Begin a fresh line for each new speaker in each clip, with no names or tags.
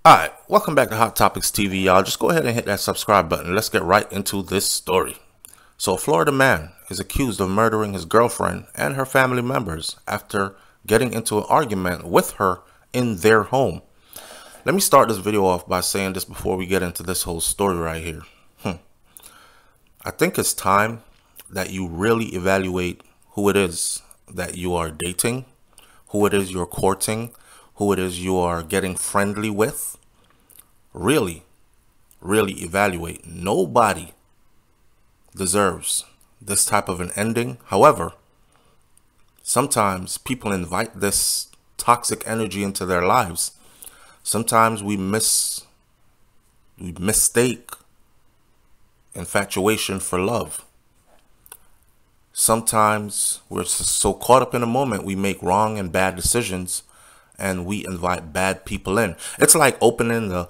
Alright, welcome back to Hot Topics TV, y'all. Just go ahead and hit that subscribe button. Let's get right into this story. So a Florida man is accused of murdering his girlfriend and her family members after getting into an argument with her in their home. Let me start this video off by saying this before we get into this whole story right here. I think it's time that you really evaluate who it is that you are dating, who it is you're courting, who it is you are getting friendly with. Really evaluate. Nobody deserves this type of an ending. However, sometimes people invite this toxic energy into their lives. Sometimes we mistake infatuation for love. Sometimes we're so caught up in a moment we make wrong and bad decisions, and we invite bad people in. It's like opening the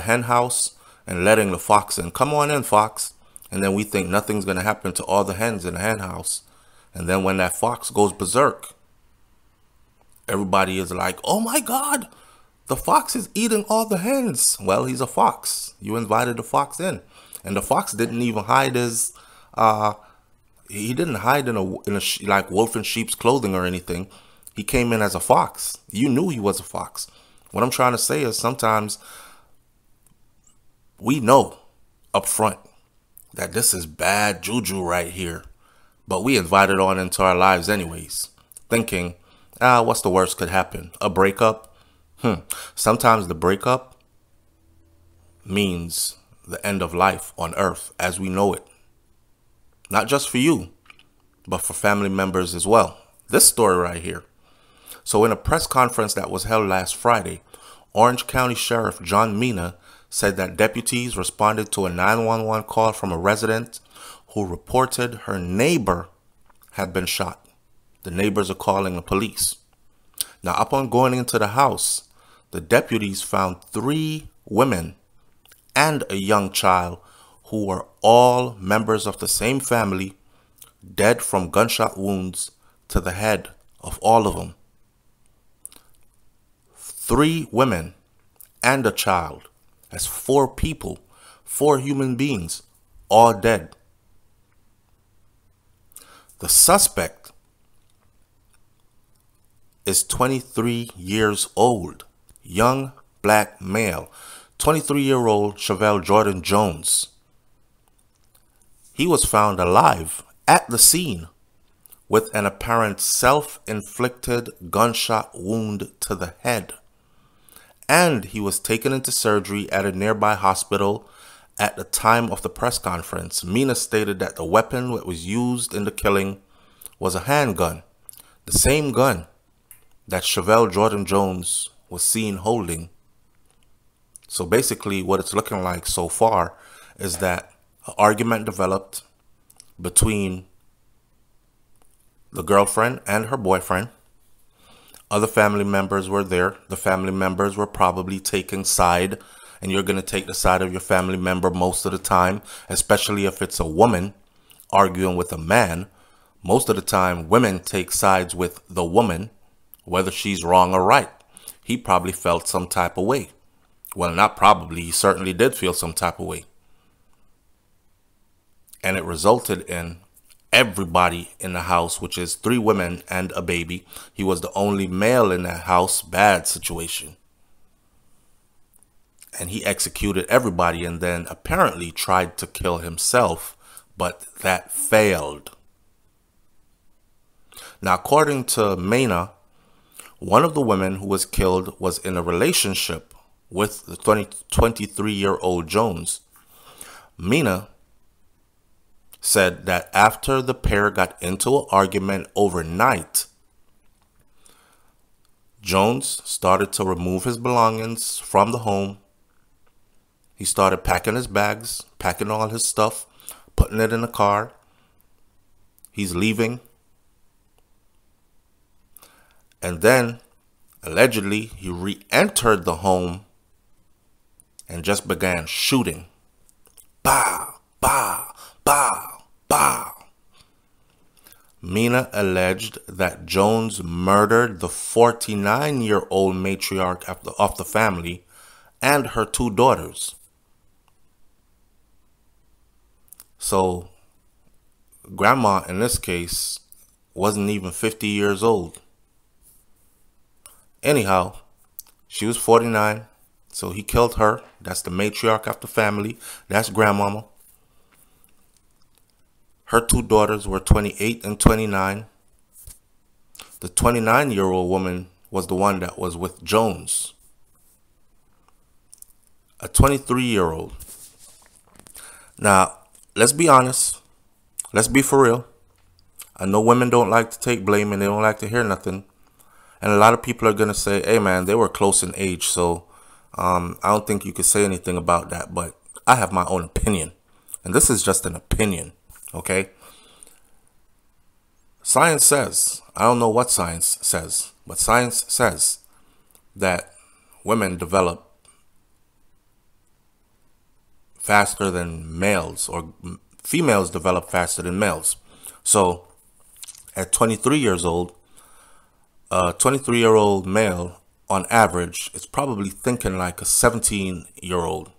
hen house and letting the fox in. Come on in, fox. And then we think nothing's going to happen to all the hens in the hen house. And then when that fox goes berserk, everybody is like, oh my God, the fox is eating all the hens. Well, he's a fox. You invited the fox in. And the fox didn't even hide his, he didn't hide in a like wolf in sheep's clothing or anything. He came in as a fox. You knew he was a fox. What I'm trying to say is sometimes we know up front that this is bad juju right here, but we invite it on into our lives anyways, thinking, what's the worst could happen? A breakup? Sometimes the breakup means the end of life on earth as we know it. Not just for you, but for family members as well. This story right here. So in a press conference that was held last Friday, Orange County Sheriff John Mena said that deputies responded to a 911 call from a resident who reported her neighbor had been shot. The neighbors are calling the police. Now, upon going into the house, the deputies found 3 women and a young child who were all members of the same family, dead from gunshot wounds to the head of all of them. 3 women and a child. That's 4 people, 4 human beings, all dead. The suspect is 23 years old, young black male, 23-year-old Chevelle Jordan Jones. He was found alive at the scene with an apparent self-inflicted gunshot wound to the head. And he was taken into surgery at a nearby hospital at the time of the press conference. Mena stated that the weapon that was used in the killing was a handgun, the same gun that Chevelle Jordan Jones was seen holding. So basically what it's looking like so far is that an argument developed between the girlfriend and her boyfriend. Other family members were there. The family members were probably taking side, and you're going to take the side of your family member most of the time, especially if it's a woman arguing with a man. Most of the time, women take sides with the woman, whether she's wrong or right. He probably felt some type of way. Well, not probably, he certainly did feel some type of way. And it resulted in everybody in the house, which is 3 women and a baby. He was the only male in that house. Bad situation. And he executed everybody and then apparently tried to kill himself, but that failed. Now, according to Mena, one of the women who was killed was in a relationship with the 23-year-old Jones. Mena said that after the pair got into an argument overnight, Jones started to remove his belongings from the home. He started packing his bags, packing all his stuff, putting it in the car. He's leaving. And then, allegedly, he re-entered the home and just began shooting. Bah, bah, bah, bah. Mena alleged that Jones murdered the 49-year-old matriarch of the family and her 2 daughters. So grandma in this case wasn't even 50 years old. Anyhow, she was 49, so he killed her. That's the matriarch of the family. That's grandmama. Her 2 daughters were 28 and 29. The 29-year-old woman was the one that was with Jones. A 23-year-old. Now, let's be honest. Let's be for real. I know women don't like to take blame and they don't like to hear nothing. And a lot of people are going to say, hey man, they were close in age, so I don't think you could say anything about that. But I have my own opinion. And this is just an opinion, okay? Science says, I don't know what science says, but science says that women develop faster than males, or females develop faster than males. So at 23 years old, a 23-year-old male on average is probably thinking like a 17-year-old.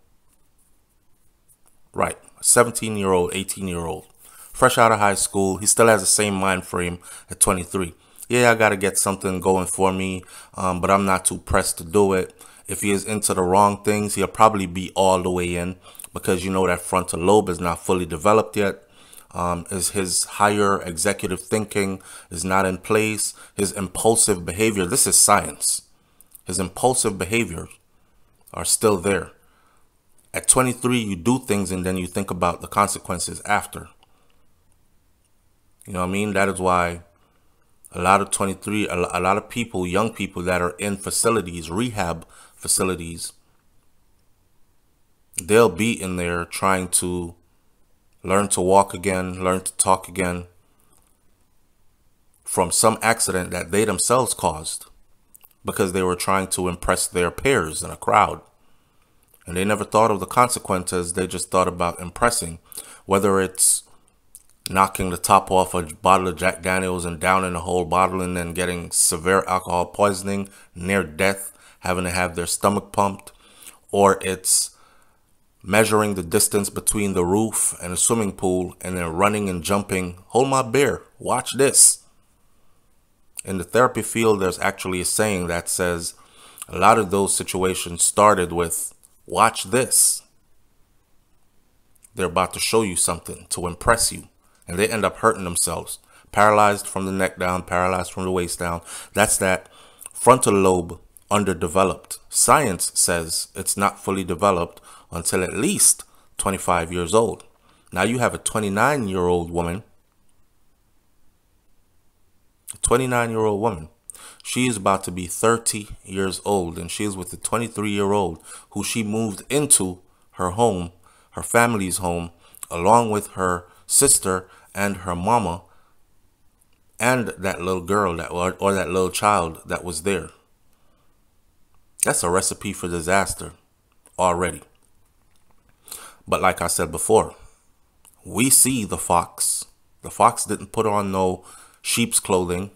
Right, a 17-year-old, 18-year-old. Fresh out of high school, he still has the same mind frame at 23. Yeah, I got to get something going for me, but I'm not too pressed to do it. If he is into the wrong things, he'll probably be all the way in, because you know that frontal lobe is not fully developed yet. His higher executive thinking is not in place. His impulsive behavior, this is science. His impulsive behaviors are still there. At 23, you do things and then you think about the consequences after. You know what I mean? That is why a lot of a lot of people, young people that are in facilities, rehab facilities, they'll be in there trying to learn to walk again, learn to talk again from some accident that they themselves caused because they were trying to impress their peers in a crowd. And they never thought of the consequences. They just thought about impressing, whether it's knocking the top off a bottle of Jack Daniels and downing the whole bottle and then getting severe alcohol poisoning, near death, having to have their stomach pumped, or it's measuring the distance between the roof and a swimming pool and then running and jumping. Hold my beer. Watch this. In the therapy field, there's actually a saying that says a lot of those situations started with, watch this. They're about to show you something to impress you. And they end up hurting themselves. Paralyzed from the neck down, paralyzed from the waist down. That's that frontal lobe underdeveloped. Science says it's not fully developed until at least 25 years old. Now you have a 29-year-old woman. A 29-year-old woman. She is about to be 30 years old, and she is with a 23-year-old who she moved into her home, her family's home, along with her sister and her mama and that little girl or that little child that was there. That's a recipe for disaster already. But like I said before, we see the fox. The fox didn't put on no sheep's clothing,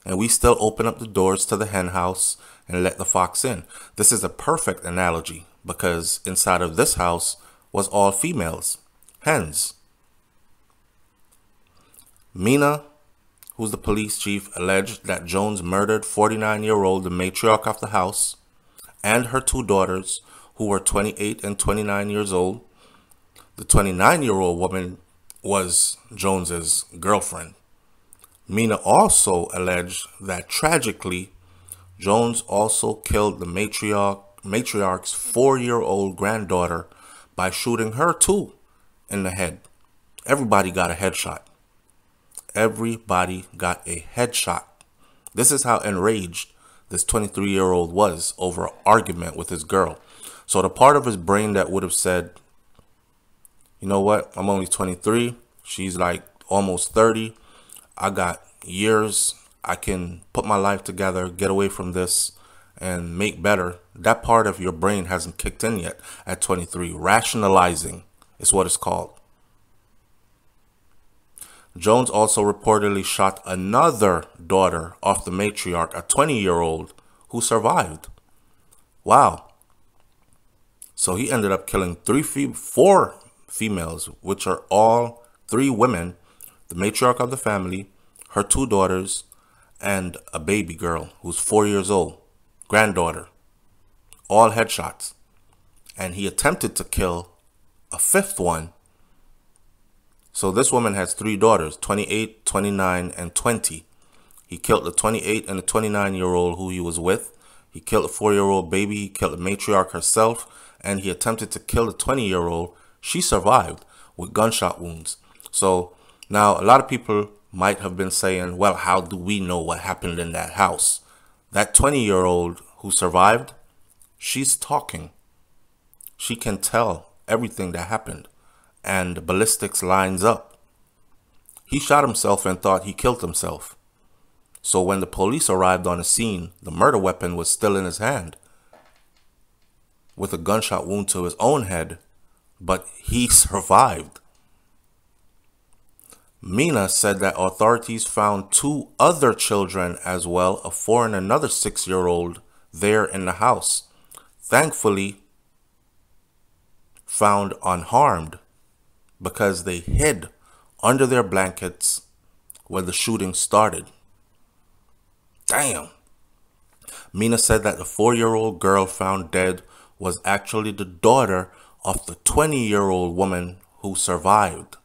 and we still open up the doors to the hen house and let the fox in. This is a perfect analogy because inside of this house was all females, hens. Mina, who's the police chief, alleged that Jones murdered 49-year-old, the matriarch of the house, and her 2 daughters, who were 28 and 29 years old. The 29-year-old woman was Jones's girlfriend. Mina also alleged that tragically, Jones also killed the matriarch's 4-year-old granddaughter by shooting her too in the head. Everybody got a headshot. Everybody got a headshot. This is how enraged this 23-year-old was over an argument with his girl. So the part of his brain that would have said, you know what, I'm only 23. She's like almost 30. I got years. I can put my life together, get away from this, and make better. That part of your brain hasn't kicked in yet at 23. Rationalizing is what it's called. Jones also reportedly shot another daughter of the matriarch, a 20-year-old, who survived. Wow. So he ended up killing four females, which are all three women, the matriarch of the family, her two daughters, and a baby girl who's 4 years old, granddaughter, all headshots. And he attempted to kill a fifth one. So this woman has three daughters, 28, 29, and 20. He killed the 28 and the 29-year-old who he was with. He killed a 4-year-old baby. He killed the matriarch herself. And he attempted to kill the 20-year-old. She survived with gunshot wounds. So now a lot of people might have been saying, well, how do we know what happened in that house? That 20-year-old who survived, she's talking. She can tell everything that happened. And ballistics lines up. He shot himself and thought he killed himself. So when the police arrived on the scene, the murder weapon was still in his hand, with a gunshot wound to his own head, but he survived. Mina said that authorities found two other children as well, a 4 and another 6-year-old, there in the house. Thankfully, found unharmed because they hid under their blankets when the shooting started. Damn. Mina said that the 4-year-old girl found dead was actually the daughter of the 20-year-old woman who survived,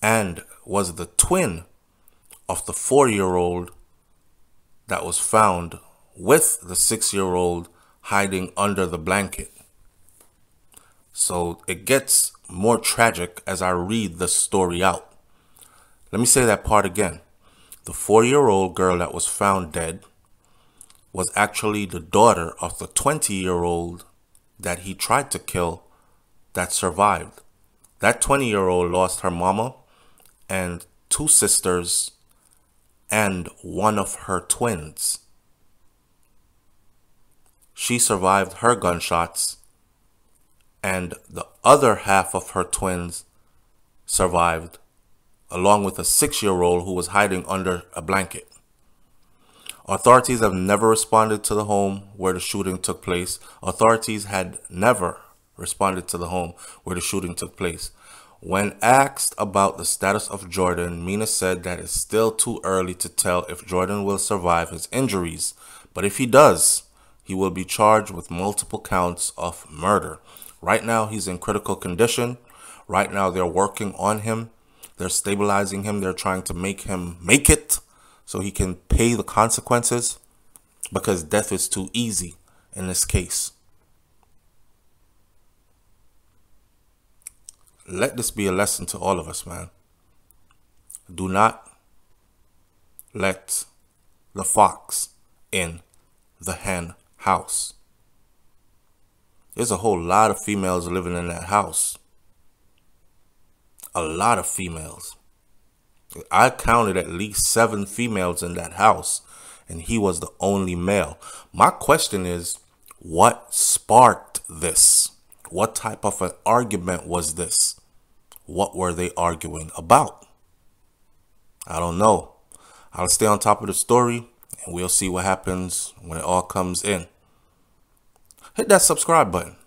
and was the twin of the 4-year-old that was found with the 6-year-old hiding under the blanket. So it gets more tragic as I read the story out. Let me say that part again. The 4-year-old girl that was found dead was actually the daughter of the 20-year-old that he tried to kill that survived. That 20-year-old lost her mama and 2 sisters and one of her twins. She survived her gunshots, and the other half of her twins survived, along with a 6-year-old who was hiding under a blanket. Authorities have never responded to the home where the shooting took place. Authorities had never responded to the home where the shooting took place. When asked about the status of Jordan, Mina said that it's still too early to tell if Jordan will survive his injuries. But if he does, he will be charged with multiple counts of murder. Right now, he's in critical condition. Right now, they're working on him. They're stabilizing him. They're trying to make him make it so he can pay the consequences, because death is too easy in this case. Let this be a lesson to all of us, man. Do not let the fox in the hen house. There's a whole lot of females living in that house. A lot of females. I counted at least 7 females in that house, and he was the only male. My question is, what sparked this? What type of an argument was this? What were they arguing about? I don't know. I'll stay on top of the story, and we'll see what happens when it all comes in. Hit that subscribe button.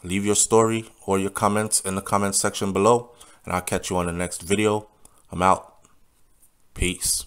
Leave your story or your comments in the comment section below, and I'll catch you on the next video. I'm out. Peace.